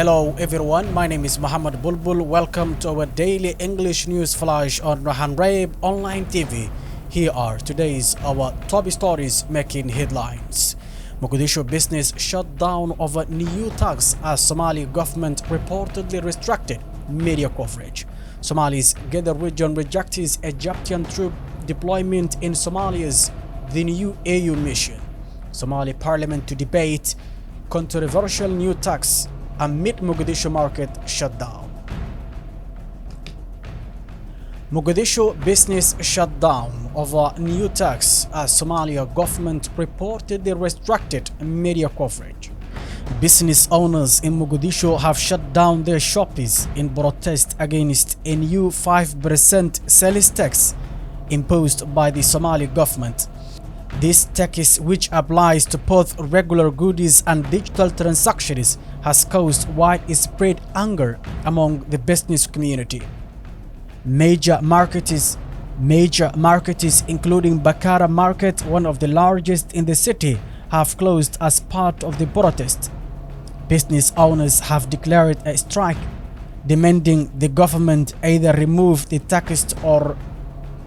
Hello everyone, my name is Muhammad Bulbul. Welcome to our daily English news flash on Rahan Raib Online TV. Here are today's our top stories making headlines. Mogadishu business shut down over new tax as Somali government reportedly restricted media coverage. Somali's Gather region rejects Egyptian troop deployment in Somalia's the new AU mission. Somali parliament to debate controversial new tax amid Mogadishu market shutdown. Mogadishu business shut down over new tax as Somalia government reportedly restricted media coverage. Business owners in Mogadishu have shut down their shops in protest against a new 5% sales tax imposed by the Somali government. This tax, which applies to both regular goods and digital transactions, has caused widespread anger among the business community. Major markets including Bakara Market, one of the largest in the city, have closed as part of the protest. Business owners have declared a strike, demanding the government either remove the tax or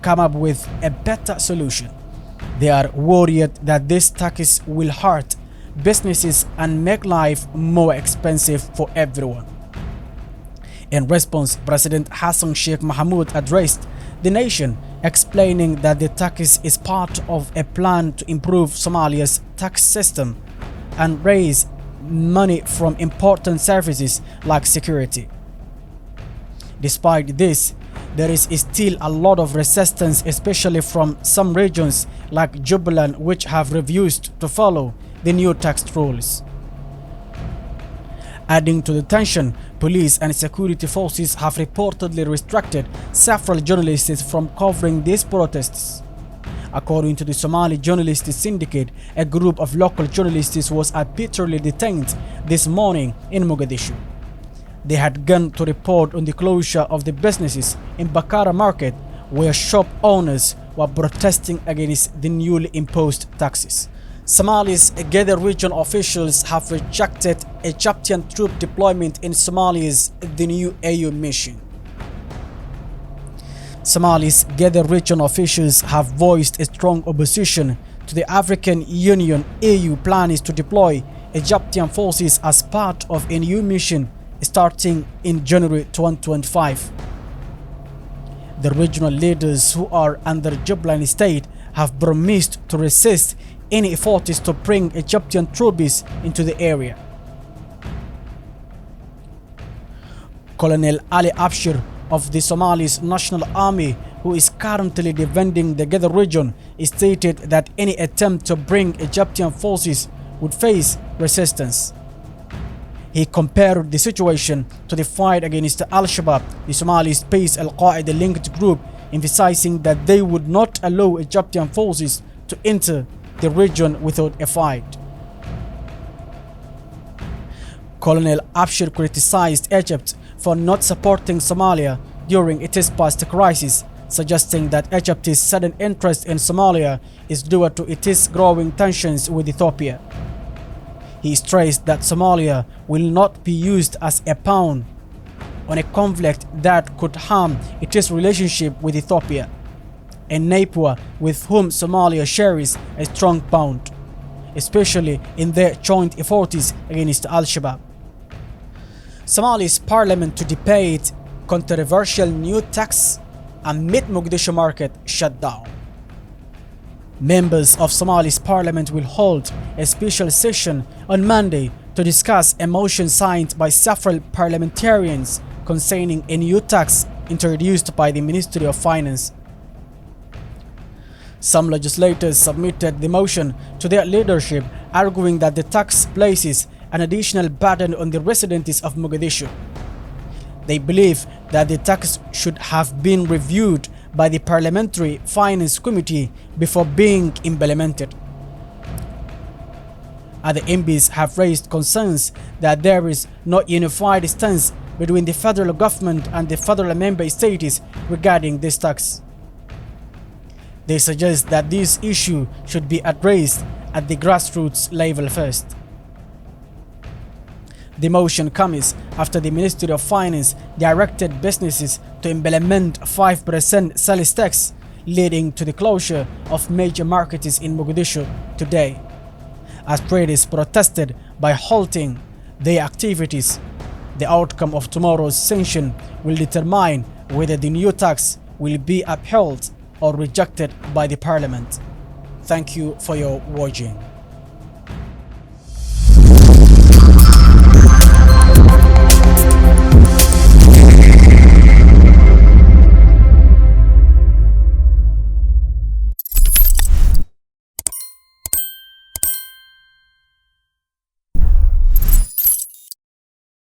come up with a better solution. They are worried that this tax will hurt businesses and make life more expensive for everyone. In response, President Hassan Sheikh Mohamud addressed the nation, explaining that the tax is part of a plan to improve Somalia's tax system and raise money from important services like security. Despite this, there is still a lot of resistance, especially from some regions like Jubaland, which have refused to follow the new tax rules. Adding to the tension, police and security forces have reportedly restricted several journalists from covering these protests. According to the Somali Journalists Syndicate, a group of local journalists was arbitrarily detained this morning in Mogadishu. They had gone to report on the closure of the businesses in Bakara Market, where shop owners were protesting against the newly imposed taxes. Somalia's Gather region officials have rejected Egyptian troop deployment in Somalia's the new AU mission. Somalia's Gather region officials have voiced a strong opposition to the African Union AU plans to deploy Egyptian forces as part of a new mission starting in January 2025. The regional leaders who are under Jubaland state have promised to resist any efforts to bring Egyptian troops into the area. Colonel Ali Abshir of the Somali's National Army, who is currently defending the Gather region, stated that any attempt to bring Egyptian forces would face resistance. He compared the situation to the fight against Al-Shabaab, the Somali-based Al-Qaeda-linked group, emphasizing that they would not allow Egyptian forces to enter the region without a fight. Colonel Abshir criticized Egypt for not supporting Somalia during its past crisis, suggesting that Egypt's sudden interest in Somalia is due to its growing tensions with Ethiopia. He stressed that Somalia will not be used as a pawn on a conflict that could harm its relationship with Ethiopia, a neighbor with whom Somalia shares a strong bond, especially in their joint efforts against Al-Shabaab. Somalia's parliament to debate controversial new tax amid Mogadishu market shutdown. Members of Somali's parliament will hold a special session on Monday to discuss a motion signed by several parliamentarians concerning a new tax introduced by the Ministry of Finance. Some legislators submitted the motion to their leadership, arguing that the tax places an additional burden on the residents of Mogadishu. They believe that the tax should have been reviewed by the Parliamentary Finance Committee before being implemented. Other MPs have raised concerns that there is no unified stance between the federal government and the federal member states regarding this tax. They suggest that this issue should be addressed at the grassroots level first. The motion comes after the Ministry of Finance directed businesses to implement 5% sales tax, leading to the closure of major markets in Mogadishu today. As traders protested by halting their activities, the outcome of tomorrow's session will determine whether the new tax will be upheld or rejected by the parliament. Thank you for your watching.